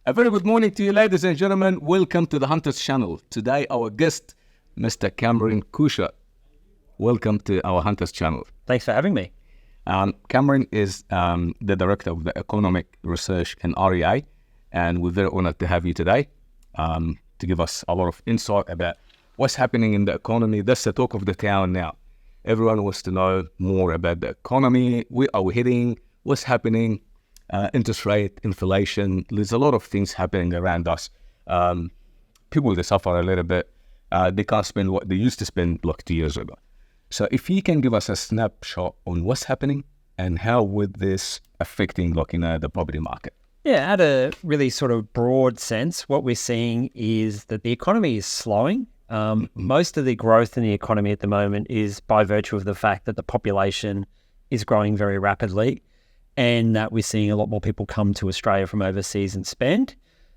A very good morning to you, ladies and gentlemen. Welcome to the Hunters channel. Today, our guest, Mr. Cameron Kusher. Welcome to our Hunters channel. Thanks for having me. Cameron is the director of the economic research in REI, and we're very honored to have you today to give us a lot of insight about what's happening in the economy. That's the talk of the town now. Everyone wants to know more about the economy. Where are we heading? What's happening? Interest rate, inflation. There's a lot of things happening around us. People, they suffer a little bit. They can't spend what they used to spend like 2 years ago. So if you can give us a snapshot on what's happening and how would this affecting the property market? Yeah, at a really sort of broad sense, what we're seeing is that the economy is slowing. Most of the growth in the economy at the moment is by virtue of the fact that the population is growing very rapidly and that we're seeing a lot more people come to Australia from overseas and spend.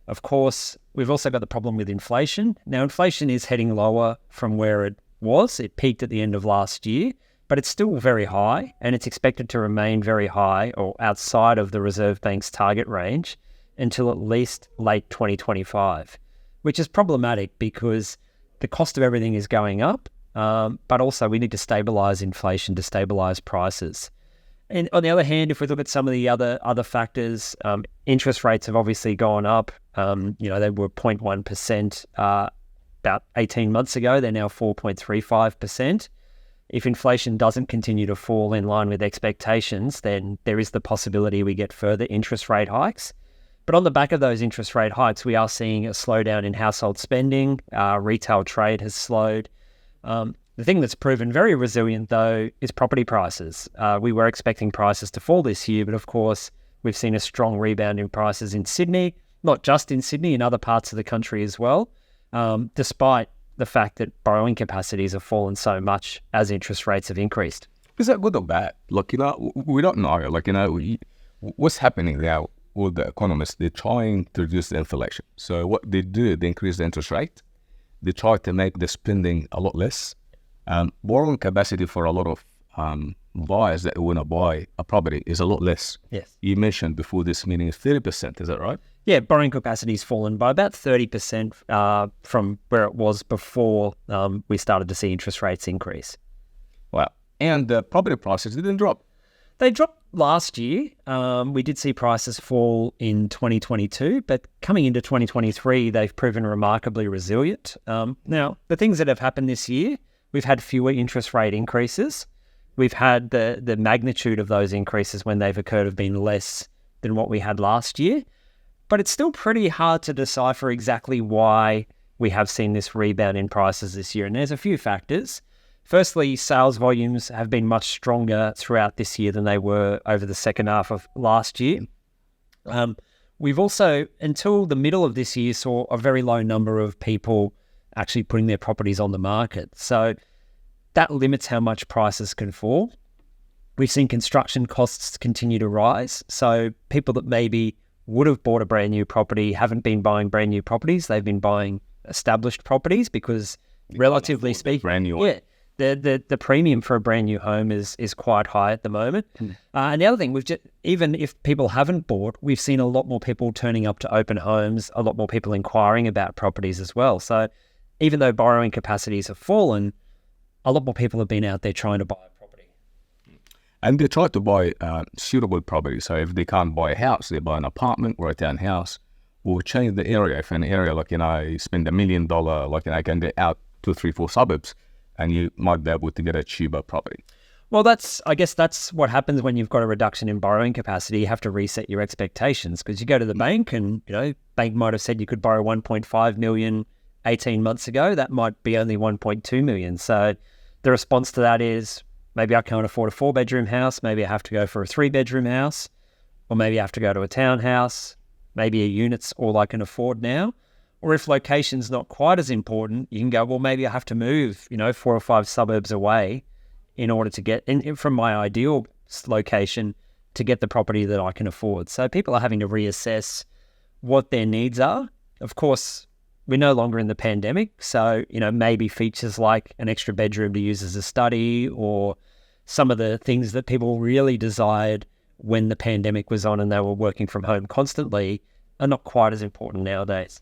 Of course, we've also got the problem with inflation. Now, inflation is heading lower from where it was. It peaked at the end of last year, but it's still very high and it's expected to remain very high or outside of the Reserve Bank's target range until at least late 2025, which is problematic because the cost of everything is going up, but also we need to stabilise inflation to stabilise prices. And on the other hand, if we look at some of the other factors, interest rates have obviously gone up. They were 0.1% about 18 months ago. They're now 4.35%. If inflation doesn't continue to fall in line with expectations, then there is the possibility we get further interest rate hikes. But on the back of those interest rate hikes, we are seeing a slowdown in household spending. Retail trade has slowed. The thing that's proven very resilient, though, is property prices. We were expecting prices to fall this year, but of course, we've seen a strong rebound in prices in Sydney, not just in Sydney, in other parts of the country as well, despite the fact that borrowing capacities have fallen so much as interest rates have increased. Is that good or bad? We don't know. What's happening now? All the economists, they're trying to reduce the inflation. So what they do, they increase the interest rate. They try to make the spending a lot less. Borrowing capacity for a lot of buyers that want to buy a property is a lot less. Yes. You mentioned before this meeting is 30%, is that right? Yeah, borrowing capacity has fallen by about 30% from where it was before we started to see interest rates increase. Wow. And the property prices didn't drop. They dropped last year. We did see prices fall in 2022, but coming into 2023, they've proven remarkably resilient. Now, the things that have happened this year, we've had fewer interest rate increases. We've had the magnitude of those increases when they've occurred have been less than what we had last year. But it's still pretty hard to decipher exactly why we have seen this rebound in prices this year. And there's a few factors. Firstly, sales volumes have been much stronger throughout this year than they were over the second half of last year. We've also, until the middle of this year, saw a very low number of people actually putting their properties on the market. So that limits how much prices can fall. We've seen construction costs continue to rise. So people that maybe would have bought a brand new property haven't been buying brand new properties. They've been buying established properties because, relatively speaking, brand new. Yeah, the premium for a brand new home is quite high at the moment. And the other thing, even if people haven't bought, we've seen a lot more people turning up to open homes, a lot more people inquiring about properties as well. So even though borrowing capacities have fallen, a lot more people have been out there trying to buy a property. And they try to buy suitable property. So if they can't buy a house, they buy an apartment or a townhouse, or change the area. If an area, you spend $1 million, I can get out 2, 3, 4 suburbs, and you might be able to get a cheaper property. Well, I guess that's what happens when you've got a reduction in borrowing capacity. You have to reset your expectations because you go to the bank and, bank might have said you could borrow 1.5 million 18 months ago. That might be only 1.2 million. So the response to that is maybe I can't afford a 4-bedroom house. Maybe I have to go for a 3-bedroom house, or maybe I have to go to a townhouse. Maybe a unit's all I can afford now. Or if location's not quite as important, you can go, well, maybe I have to move, 4 or 5 suburbs away in order to get from my ideal location to get the property that I can afford. So people are having to reassess what their needs are. Of course, we're no longer in the pandemic. So, maybe features like an extra bedroom to use as a study, or some of the things that people really desired when the pandemic was on and they were working from home constantly are not quite as important nowadays.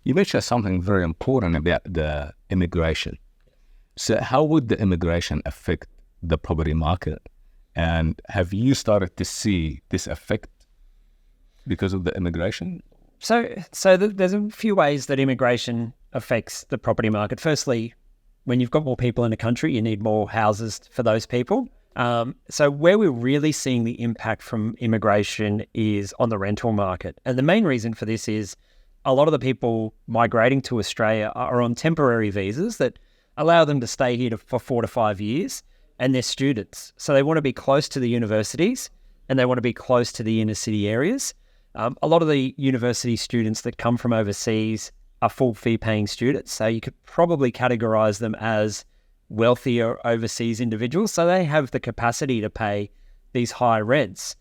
You mentioned something very important about the immigration. So how would the immigration affect the property market? And have you started to see this effect because of the immigration? So there's a few ways that immigration affects the property market. Firstly, when you've got more people in a country, you need more houses for those people. So where we're really seeing the impact from immigration is on the rental market. And the main reason for this is a lot of the people migrating to Australia are on temporary visas that allow them to stay here for 4 to 5 years, and they're students. So they want to be close to the universities and they want to be close to the inner city areas. A lot of the university students that come from overseas are full fee paying students. So you could probably categorize them as wealthier overseas individuals. So they have the capacity to pay these high rents.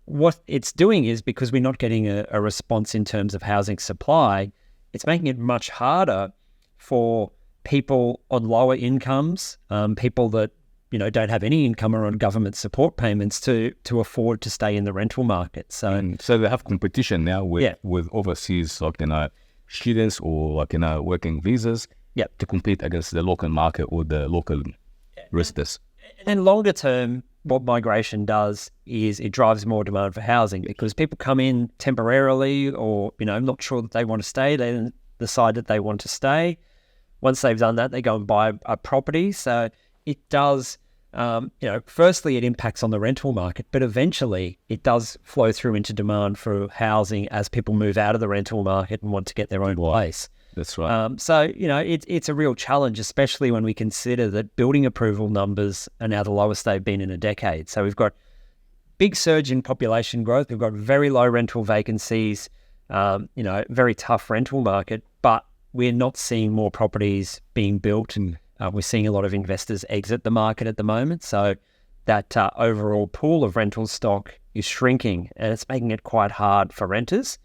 What it's doing is, because we're not getting a response in terms of housing supply, it's making it much harder for people on lower incomes, people that don't have any income or on government support payments to afford to stay in the rental market. So they have competition now with overseas students or working visas to compete against the local market or the local residents. And then longer term, what migration does is it drives more demand for housing, because people come in temporarily or, not sure that they want to stay. They then decide that they want to stay. Once they've done that, they go and buy a property. So it does, firstly, it impacts on the rental market, but eventually it does flow through into demand for housing as people move out of the rental market and want to get their own place. That's right. It's a real challenge, especially when we consider that building approval numbers are now the lowest they've been in a decade. So we've got big surge in population growth. We've got very low rental vacancies, very tough rental market, but we're not seeing more properties being built. And we're seeing a lot of investors exit the market at the moment. So that overall pool of rental stock is shrinking, and it's making it quite hard for renters.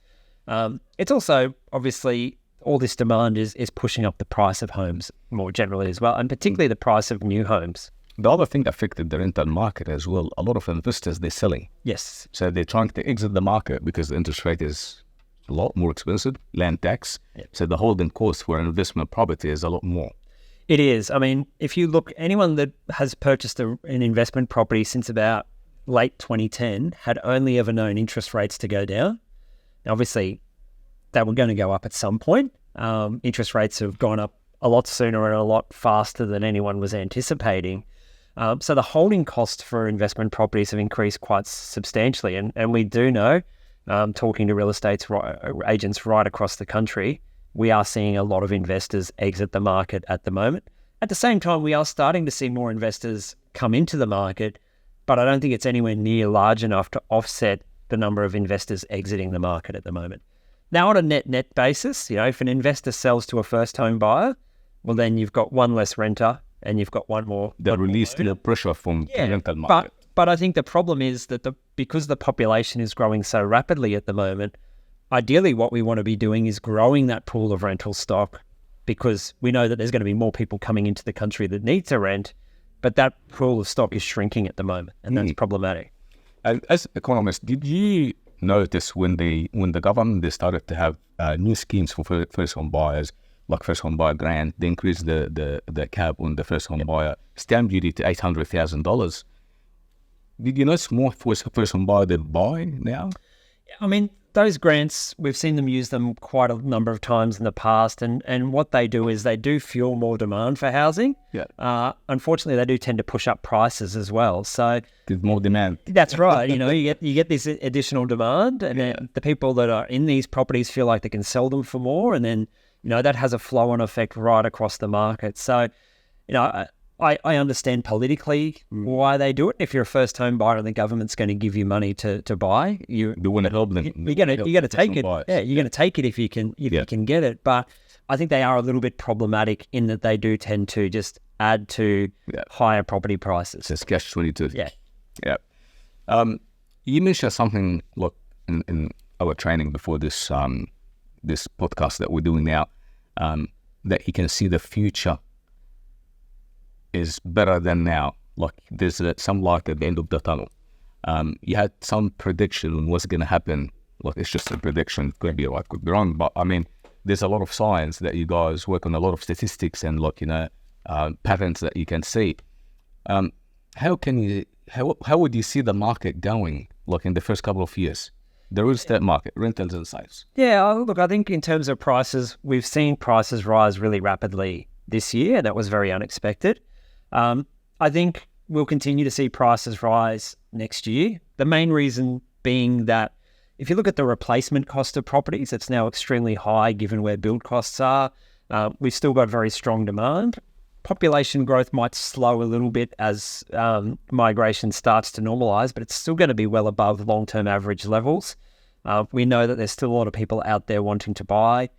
It's also, obviously, all this demand is pushing up the price of homes more generally as well, and particularly the price of new homes. The other thing affected the rental market as well. A lot of investors, they're selling. Yes. So they're trying to exit the market because the interest rate is a lot more expensive, land tax. Yep. So the holding cost for an investment property is a lot more. It is. I mean, if you look, anyone that has purchased an investment property since about late 2010 had only ever known interest rates to go down. Now, obviously, they were going to go up at some point. Interest rates have gone up a lot sooner and a lot faster than anyone was anticipating. So the holding costs for investment properties have increased quite substantially. And we do know, talking to real estate agents right across the country, we are seeing a lot of investors exit the market at the moment. At the same time, we are starting to see more investors come into the market, but I don't think it's anywhere near large enough to offset the number of investors exiting the market at the moment. Now, on a net basis, if an investor sells to a first home buyer, well, then you've got one less renter and you've got one more. They release the pressure from the rental market. But I think the problem is that because the population is growing so rapidly at the moment, ideally what we want to be doing is growing that pool of rental stock, because we know that there's going to be more people coming into the country that need to rent, but that pool of stock is shrinking at the moment, and that's problematic. And as economists, did you notice when the government, they started to have new schemes for first home buyers, like first home buyer grant, they increased the cap on the first home buyer stamp duty to $800,000. Did you notice more first home buyer they buy now? I mean, those grants, we've seen them use them quite a number of times in the past, and what they do is they do fuel more demand for housing. Yeah. Unfortunately, they do tend to push up prices as well. So there's more demand. That's right. You get this additional demand, and then the people that are in these properties feel like they can sell them for more, and then that has a flow-on effect right across the market. So I understand politically why they do it. If you're a first home buyer and the government's going to give you money to buy, you want to help them. You're going to take it. Yeah, you're going to take it if you can get it. But I think they are a little bit problematic in that they do tend to just add to higher property prices. It's catch-22. Yeah. Yeah. You mentioned something, look, in our training before this this podcast that we're doing now, that you can see the future is better than now. Like there's some light at the end of the tunnel. You had some prediction on what's going to happen Look, it's just a prediction. Could be right, could be wrong. But I mean, there's a lot of science that you guys work on, a lot of statistics and patterns that you can see. How would you see the market going, like in the first couple of years? The real estate market, rentals and sales. Yeah, look, I think in terms of prices, we've seen prices rise really rapidly this year. That was very unexpected. I think we'll continue to see prices rise next year. The main reason being that if you look at the replacement cost of properties, it's now extremely high given where build costs are. We've still got very strong demand. Population growth might slow a little bit as migration starts to normalise, but it's still going to be well above long-term average levels. We know that there's still a lot of people out there wanting to buy.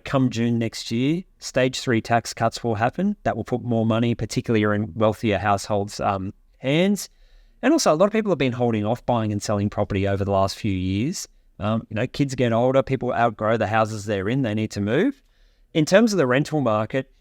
Come June next year, stage 3 tax cuts will happen. That will put more money, particularly in wealthier households' hands. And also, a lot of people have been holding off buying and selling property over the last few years. Kids get older, people outgrow the houses they're in, they need to move. In terms of the rental market,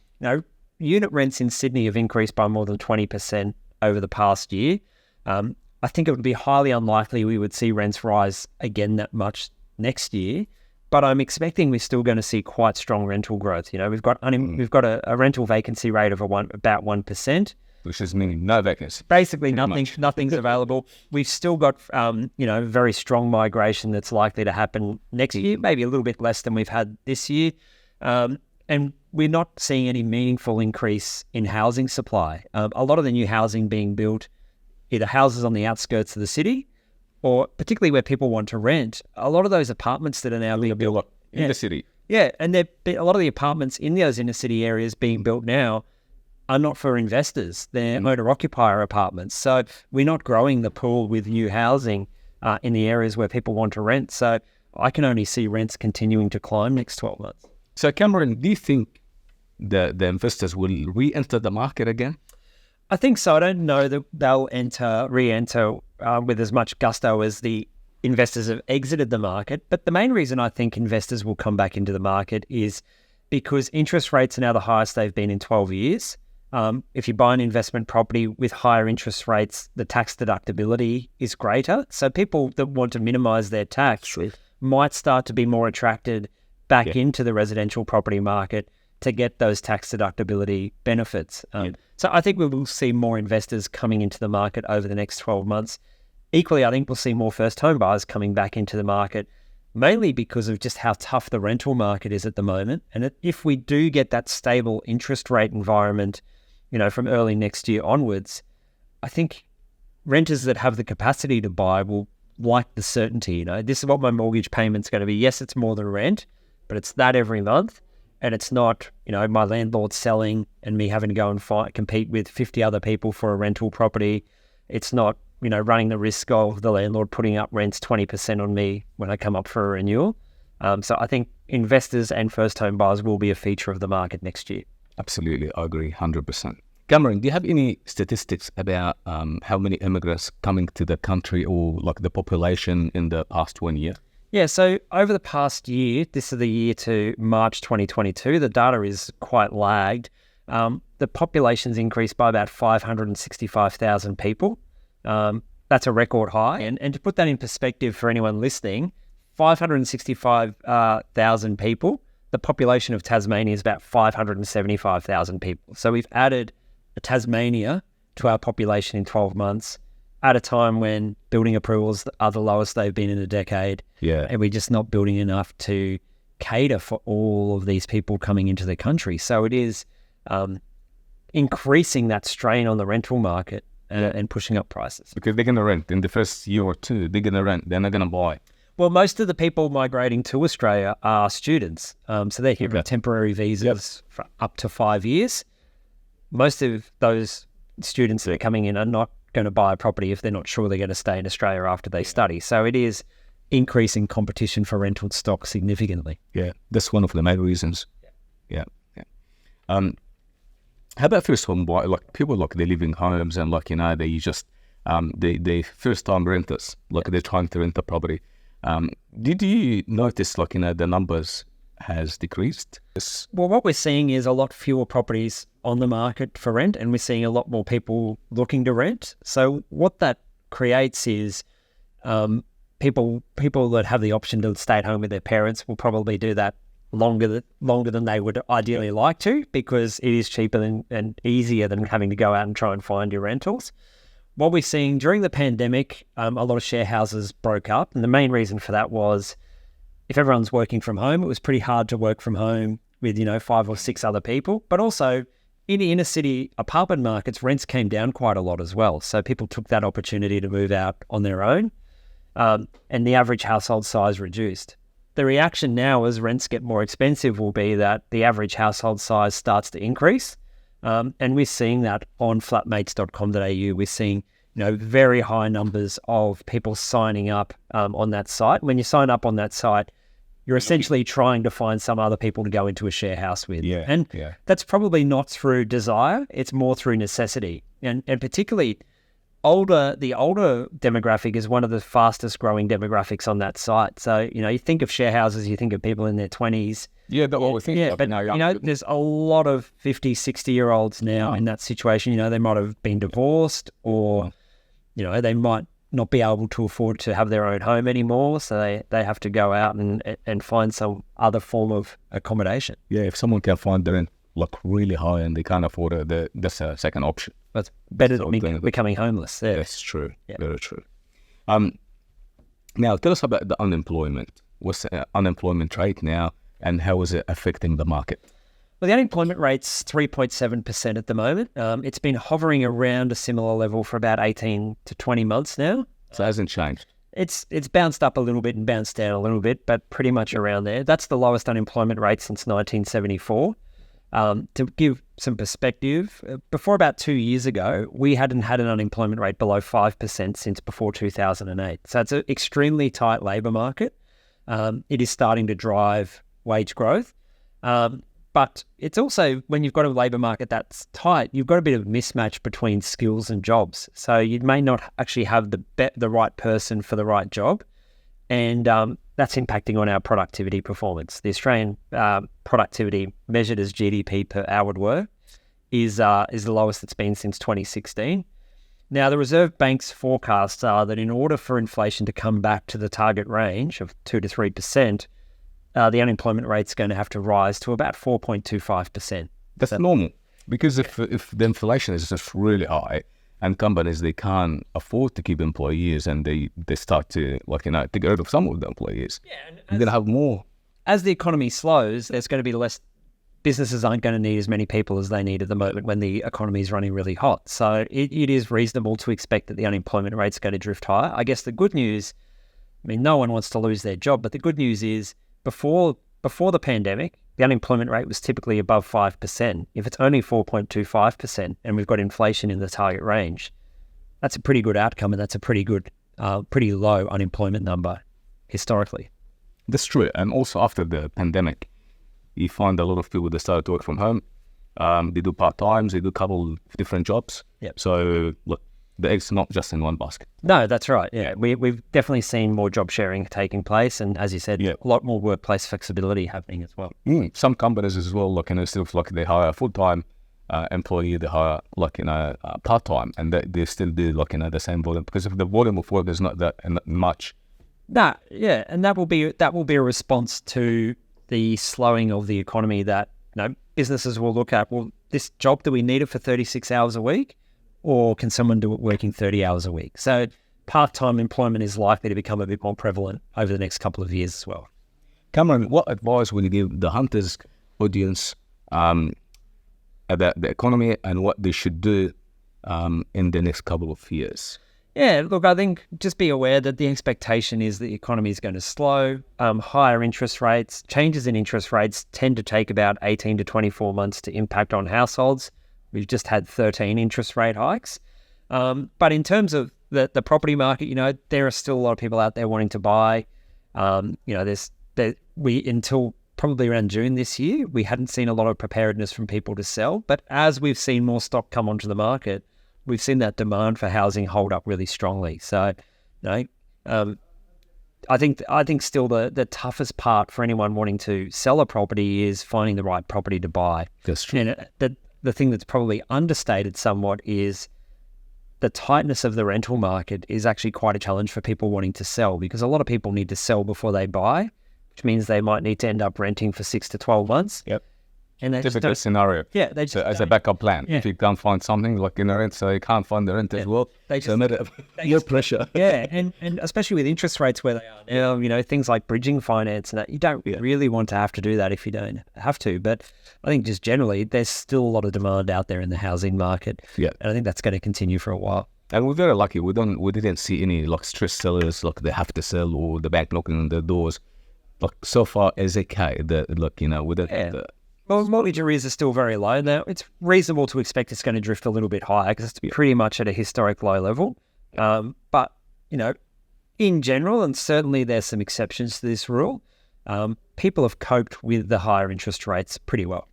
unit rents in Sydney have increased by more than 20% over the past year. I think it would be highly unlikely we would see rents rise again that much next year, but I'm expecting we're still going to see quite strong rental growth. We've got a rental vacancy rate of about 1%. Which is meaning no vacancy. Basically nothing's available. We've still got, very strong migration that's likely to happen next year, maybe a little bit less than we've had this year. And we're not seeing any meaningful increase in housing supply. A lot of the new housing being built, either houses on the outskirts of the city or particularly where people want to rent, a lot of those apartments that are now being built in the city. Yeah, and a lot of the apartments in those inner city areas being built now are not for investors. They're owner-occupier apartments. So we're not growing the pool with new housing in the areas where people want to rent. So I can only see rents continuing to climb next 12 months. So Cameron, do you think the investors will re-enter the market again? I think so. I don't know that they'll re-enter with as much gusto as the investors have exited the market. But the main reason I think investors will come back into the market is because interest rates are now the highest they've been in 12 years. If you buy an investment property with higher interest rates, the tax deductibility is greater. So people that want to minimise their tax might start to be more attracted back into the residential property market to get those tax deductibility benefits. So I think we will see more investors coming into the market over the next 12 months. Equally, I think we'll see more first home buyers coming back into the market, mainly because of just how tough the rental market is at the moment. And if we do get that stable interest rate environment, from early next year onwards, I think renters that have the capacity to buy will like the certainty. This is what my mortgage payment's going to be. Yes, it's more than rent, but it's that every month. And it's not, my landlord selling and me having to go and compete with 50 other people for a rental property. It's not, running the risk of the landlord putting up rents 20% on me when I come up for a renewal. So I think investors and first home buyers will be a feature of the market next year. Absolutely, I agree 100%. Cameron, do you have any statistics about how many immigrants coming to the country or like the population in the past 1 year? Yeah, so over the past year, this is the year to March 2022, the data is quite lagged. The population's increased by about 565,000 people. That's a record high. And to put that in perspective for anyone listening, 565,000 people, the population of Tasmania is about 575,000 people. So we've added Tasmania to our population in 12 months at a time when building approvals are the lowest they've been in a decade. Yeah. And we're just not building enough to cater for all of these people coming into the country. So it is increasing that strain on the rental market and pushing up prices. Because they're going to rent in the first year or two. They're going to rent. They're not going to buy. Well, most of the people migrating to Australia are students. So they're here on temporary visas for up to 5 years. Most of those students that are coming in are not going to buy a property if they're not sure they're going to stay in Australia after they study. So it is increasing competition for rental stock significantly. Yeah, that's one of the main reasons. Yeah. How about first home buy? Like people, they live in homes and they just they first time renters. They're trying to rent a property. Did you notice the numbers has decreased? Well, what we're seeing is a lot fewer properties on the market for rent, and we're seeing a lot more people looking to rent. So what that creates is people that have the option to stay at home with their parents will probably do that longer than they would ideally like to, because it is cheaper and easier than having to go out and try and find your rentals. What we're seeing during the pandemic, a lot of share houses broke up, and the main reason for that was if everyone's working from home, it was pretty hard to work from home with 5 or 6 other people. But also in the inner city apartment markets, rents came down quite a lot as well. So people took that opportunity to move out on their own, and the average household size reduced. The reaction now as rents get more expensive will be that the average household size starts to increase. And we're seeing that on flatmates.com.au. We're seeing very high numbers of people signing up on that site. When you sign up on that site, you're essentially trying to find some other people to go into a share house with. And that's probably not through desire, it's more through necessity. And particularly the older demographic is one of the fastest growing demographics on that site. So, you think of share houses, you think of people in their 20s. Yeah, that's what we think. Yeah, but there's a lot of 50, 60-year-olds now in that situation. They might have been divorced, or, they might not be able to afford to have their own home anymore. So they have to go out and find some other form of accommodation. Yeah, if someone can find their rent really high and they can't afford it, that's a second option. That's better than becoming homeless. Yeah. That's true. Yeah. Very true. Now, tell us about the unemployment. What's the unemployment rate now, and how is it affecting the market? Well, the unemployment rate's 3.7% at the moment. It's been hovering around a similar level for about 18 to 20 months now. So it hasn't changed? It's bounced up a little bit and bounced down a little bit, but pretty much around there. That's the lowest unemployment rate since 1974. To give some perspective, before about 2 years ago, we hadn't had an unemployment rate below 5% since before 2008. So it's an extremely tight labour market. It is starting to drive wage growth. But it's also, when you've got a labour market that's tight, you've got a bit of mismatch between skills and jobs. So you may not actually have the right person for the right job. And that's impacting on our productivity performance. The Australian productivity measured as GDP per hour work is the lowest it's been since 2016. Now, the Reserve Bank's forecasts are that in order for inflation to come back to the target range of 2 to 3%, the unemployment rate's going to have to rise to about 4.25%. That's normal, because if the inflation is just really high, and companies, they can't afford to keep employees, and they start to to get rid of some of the employees. Yeah, and you're going to have more. As the economy slows, there's going to be less. Businesses aren't going to need as many people as they need at the moment when the economy is running really hot. So it is reasonable to expect that the unemployment rate's going to drift higher. I guess the good news, no one wants to lose their job, but the good news is before the pandemic, the unemployment rate was typically above 5%. If it's only 4.25% and we've got inflation in the target range, that's a pretty good outcome, and that's a pretty good, pretty low unemployment number historically. That's true. And also after the pandemic, you find a lot of people that started to work from home. They do part-times, they do a couple of different jobs. Yep. So look, the egg's not just in one basket. No, that's right. Yeah, we've definitely seen more job sharing taking place, and as you said, a lot more workplace flexibility happening as well. Some companies as well, still they hire a full-time employee, they hire part-time, and they still do the same volume, because if the volume of work is not that much. And that will be a response to the slowing of the economy that businesses will look at. Well, this job, do we need it for 36 hours a week? Or can someone do it working 30 hours a week? So part-time employment is likely to become a bit more prevalent over the next couple of years as well. Cameron, what advice will you give the Hunters audience about the economy and what they should do in the next couple of years? Yeah, look, I think just be aware that the expectation is that the economy is going to slow. Higher interest rates, changes in interest rates tend to take about 18 to 24 months to impact on households. We've just had 13 interest rate hikes. But in terms of the property market, there are still a lot of people out there wanting to buy. Until probably around June this year, we hadn't seen a lot of preparedness from people to sell. But as we've seen more stock come onto the market, we've seen that demand for housing hold up really strongly. So, I think still the toughest part for anyone wanting to sell a property is finding the right property to buy. That's true. And the thing that's probably understated somewhat is the tightness of the rental market is actually quite a challenge for people wanting to sell, because a lot of people need to sell before they buy, which means they might need to end up renting for 6 to 12 months. Yep. And they Typical scenario. Yeah, they just so as a backup plan. If you can't find something like in a rent, so you can't find the rent as well. They so just pressure. Yeah, and especially with interest rates where they are now, you know, things like bridging finance and that, you don't really want to have to do that if you don't have to. But I think just generally, there's still a lot of demand out there in the housing market. Yeah. And I think that's going to continue for a while. And we're very lucky. We didn't see any like stressed sellers, like they have to sell or the bank knocking on their doors. Like so far as a K, Well, mortgage arrears are still very low now. It's reasonable to expect it's going to drift a little bit higher because it's pretty much at a historic low level. But, you know, in general, and certainly there's some exceptions to this rule, people have coped with the higher interest rates pretty well.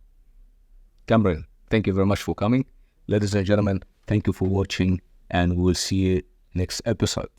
Cameron, thank you very much for coming. Ladies and gentlemen, thank you for watching, and we'll see you next episode.